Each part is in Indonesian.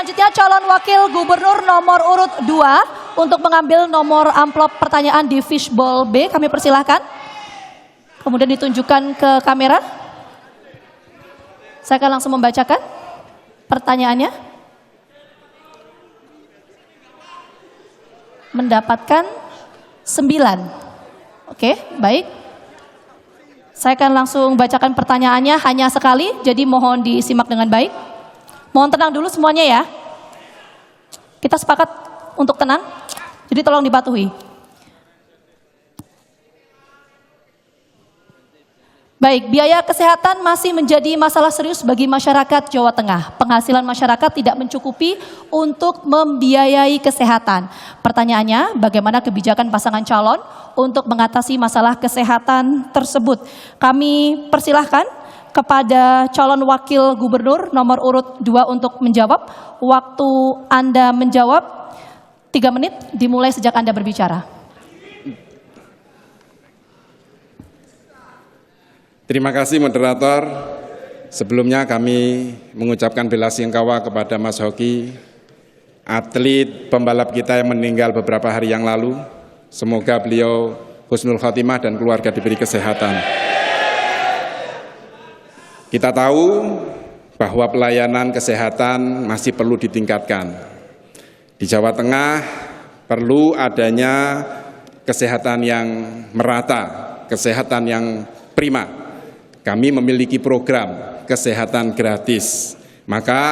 selanjutnya calon wakil gubernur nomor urut 2 untuk mengambil nomor amplop pertanyaan di fishbowl B. Kami persilahkan. Kemudian ditunjukkan ke kamera. Saya akan langsung membacakan pertanyaannya. Mendapatkan 9. Oke, baik. Saya akan langsung bacakan pertanyaannya hanya sekali, jadi mohon disimak dengan baik. Mohon tenang dulu semuanya ya. Kita sepakat untuk tenang, jadi tolong dipatuhi. Baik, biaya kesehatan masih menjadi masalah serius bagi masyarakat Jawa Tengah. Penghasilan masyarakat tidak mencukupi untuk membiayai kesehatan. Pertanyaannya, bagaimana kebijakan pasangan calon untuk mengatasi masalah kesehatan tersebut? Kami persilahkan kepada calon wakil gubernur nomor urut 2 untuk menjawab. Waktu Anda menjawab 3 menit dimulai sejak Anda berbicara. Terima kasih moderator. Sebelumnya kami mengucapkan bela sungkawa kepada Mas Hoki, atlet pembalap kita yang meninggal beberapa hari yang lalu. Semoga beliau husnul khotimah dan keluarga diberi kesehatan. Kita tahu bahwa pelayanan kesehatan masih perlu ditingkatkan. Di Jawa Tengah perlu adanya kesehatan yang merata, kesehatan yang prima. Kami memiliki program kesehatan gratis. Maka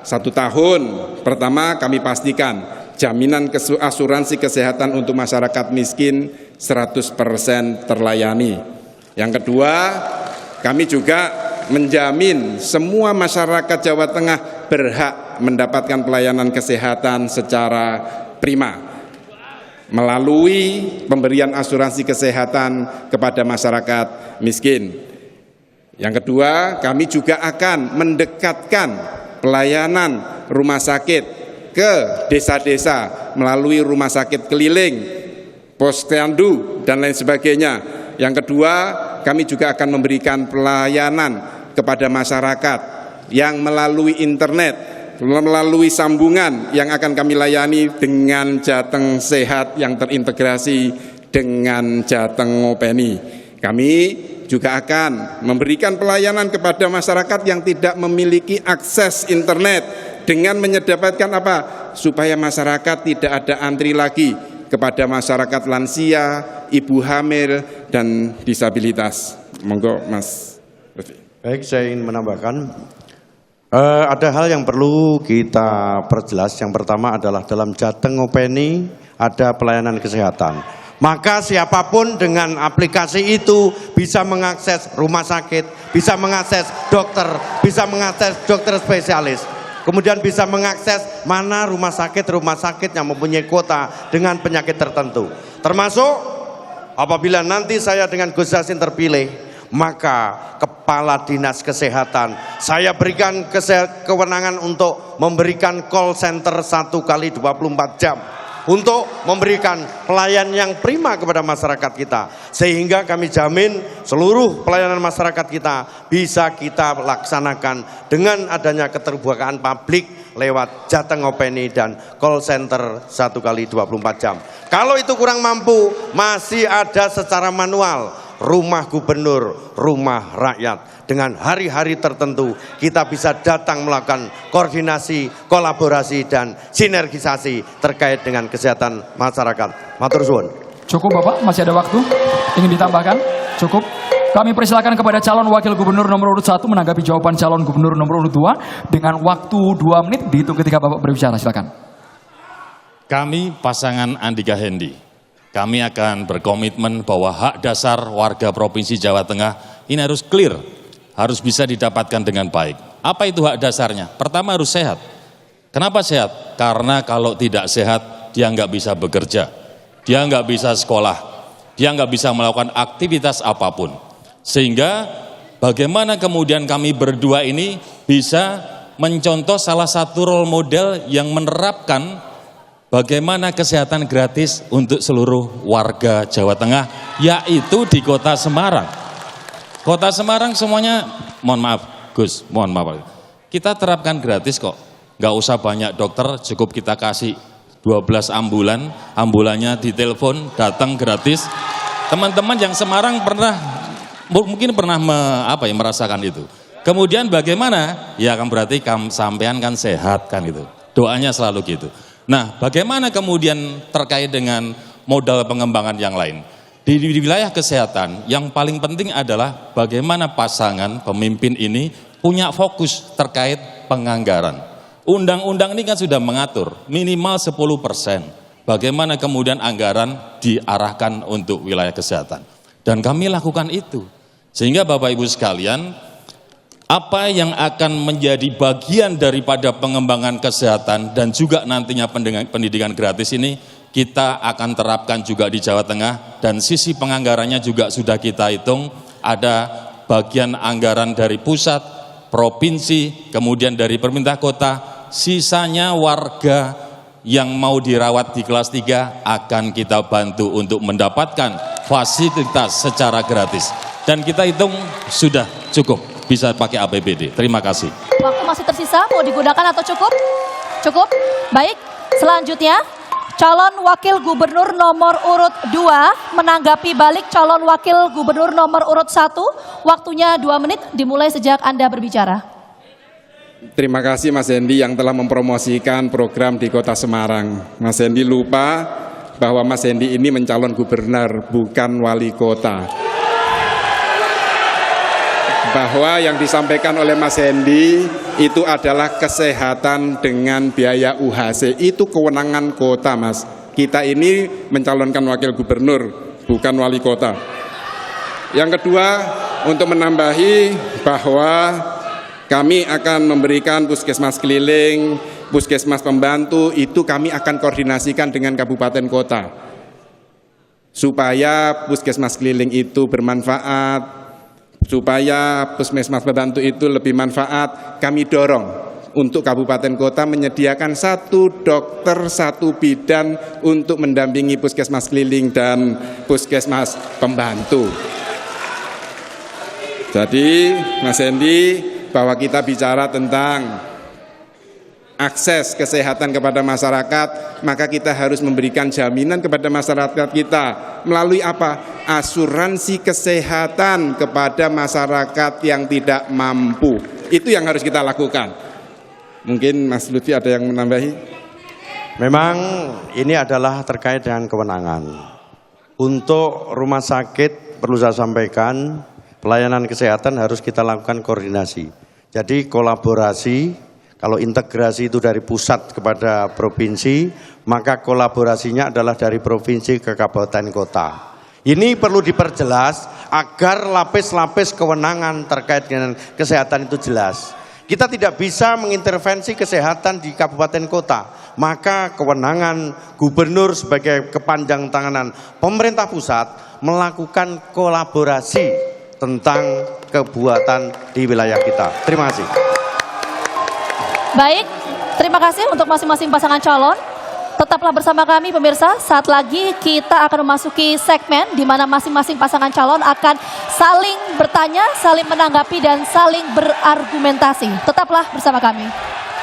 1 tahun pertama kami pastikan jaminan asuransi kesehatan untuk masyarakat miskin 100% terlayani. Yang kedua, kami juga menjamin semua masyarakat Jawa Tengah berhak mendapatkan pelayanan kesehatan secara prima melalui pemberian asuransi kesehatan kepada masyarakat miskin. Yang kedua, kami juga akan mendekatkan pelayanan rumah sakit ke desa-desa melalui rumah sakit keliling, posyandu, dan lain sebagainya. Yang kedua, kami juga akan memberikan pelayanan kepada masyarakat yang melalui internet, melalui sambungan yang akan kami layani dengan Jateng Sehat yang terintegrasi dengan Jateng Ngopeni. Kami juga akan memberikan pelayanan kepada masyarakat yang tidak memiliki akses internet dengan menyedapatkan apa? Supaya masyarakat tidak ada antri lagi kepada masyarakat lansia, ibu hamil, dan disabilitas. Monggo Mas. Baik, saya ingin menambahkan ada hal yang perlu kita perjelas. Yang pertama adalah dalam Jateng Ngopeni ada pelayanan kesehatan. Maka siapapun dengan aplikasi itu bisa mengakses rumah sakit, bisa mengakses dokter, bisa mengakses dokter spesialis. Kemudian bisa mengakses mana rumah sakit yang mempunyai kuota dengan penyakit tertentu. Termasuk apabila nanti saya dengan Gus Yassin terpilih, maka Kepala Dinas Kesehatan saya berikan kewenangan untuk memberikan call center 1x24 jam untuk memberikan pelayanan yang prima kepada masyarakat kita, sehingga kami jamin seluruh pelayanan masyarakat kita bisa kita laksanakan dengan adanya keterbukaan publik lewat Jateng Ngopeni dan call center 1x24 jam. Kalau itu kurang mampu, masih ada secara manual rumah gubernur, rumah rakyat. Dengan hari-hari tertentu kita bisa datang melakukan koordinasi, kolaborasi, dan sinergisasi terkait dengan kesehatan masyarakat. Matur suwun. Cukup Bapak, masih ada waktu? Ingin ditambahkan? Cukup. Kami persilakan kepada calon wakil gubernur nomor urut 1 menanggapi jawaban calon gubernur nomor urut 2 dengan waktu 2 menit dihitung ketika Bapak berbicara. Silakan. Kami pasangan Andika Hendi, kami akan berkomitmen bahwa hak dasar warga Provinsi Jawa Tengah ini harus clear, harus bisa didapatkan dengan baik. Apa itu hak dasarnya? Pertama harus sehat. Kenapa sehat? Karena kalau tidak sehat, dia nggak bisa bekerja, dia nggak bisa sekolah, dia nggak bisa melakukan aktivitas apapun. Sehingga bagaimana kemudian kami berdua ini bisa mencontoh salah satu role model yang menerapkan bagaimana kesehatan gratis untuk seluruh warga Jawa Tengah, yaitu di Kota Semarang. Kota Semarang semuanya, mohon maaf Gus, mohon maaf, kita terapkan gratis kok. Nggak usah banyak dokter, cukup kita kasih 12 ambulan, ambulannya ditelepon, datang gratis. Teman-teman yang Semarang mungkin pernah merasakan itu. Kemudian bagaimana? Ya kan berarti sampean kan sehat kan itu. Doanya selalu gitu. Nah, bagaimana kemudian terkait dengan modal pengembangan yang lain? Di wilayah kesehatan, yang paling penting adalah bagaimana pasangan pemimpin ini punya fokus terkait penganggaran. Undang-undang ini kan sudah mengatur minimal 10%. Bagaimana kemudian anggaran diarahkan untuk wilayah kesehatan. Dan kami lakukan itu. Sehingga Bapak Ibu sekalian, apa yang akan menjadi bagian daripada pengembangan kesehatan dan juga nantinya pendidikan gratis ini kita akan terapkan juga di Jawa Tengah, dan sisi penganggarannya juga sudah kita hitung. Ada bagian anggaran dari pusat, provinsi, kemudian dari pemerintah kota, sisanya warga yang mau dirawat di kelas 3 akan kita bantu untuk mendapatkan fasilitas secara gratis. Dan kita hitung sudah cukup, bisa pakai APBD. Terima kasih. Waktu masih tersisa, mau digunakan atau cukup? Cukup? Baik, selanjutnya calon wakil gubernur nomor urut 2 menanggapi balik calon wakil gubernur nomor urut 1. Waktunya 2 menit, dimulai sejak Anda berbicara. Terima kasih Mas Hendy yang telah mempromosikan program di Kota Semarang. Mas Hendy lupa bahwa Mas Hendy ini mencalon gubernur, bukan wali kota. Bahwa yang disampaikan oleh Mas Hendy itu adalah kesehatan dengan biaya UHC. Itu kewenangan kota, Mas. Kita ini mencalonkan wakil gubernur, bukan wali kota. Yang kedua, untuk menambahi bahwa kami akan memberikan puskesmas keliling, puskesmas pembantu, itu kami akan koordinasikan dengan kabupaten kota. Supaya puskesmas keliling itu bermanfaat, supaya puskesmas pembantu itu lebih manfaat, kami dorong untuk kabupaten kota menyediakan 1 dokter 1 bidan untuk mendampingi puskesmas keliling dan puskesmas pembantu. Jadi Mas Hendy, bahwa kita bicara tentang akses kesehatan kepada masyarakat, maka kita harus memberikan jaminan kepada masyarakat kita melalui apa? Asuransi kesehatan kepada masyarakat yang tidak mampu. Itu yang harus kita lakukan. Mungkin Mas Lutfi ada yang menambahi? Memang ini adalah terkait dengan kewenangan. Untuk rumah sakit perlu saya sampaikan, pelayanan kesehatan harus kita lakukan koordinasi. Jadi kolaborasi, kalau integrasi itu dari pusat kepada provinsi, maka kolaborasinya adalah dari provinsi ke kabupaten kota. Ini perlu diperjelas agar lapis-lapis kewenangan terkait dengan kesehatan itu jelas. Kita tidak bisa mengintervensi kesehatan di kabupaten kota, maka kewenangan gubernur sebagai kepanjang tanganan pemerintah pusat melakukan kolaborasi tentang kebuatan di wilayah kita. Terima kasih. Baik, terima kasih untuk masing-masing pasangan calon. Tetaplah bersama kami pemirsa, saat lagi kita akan memasuki segmen di mana masing-masing pasangan calon akan saling bertanya, saling menanggapi, dan saling berargumentasi. Tetaplah bersama kami.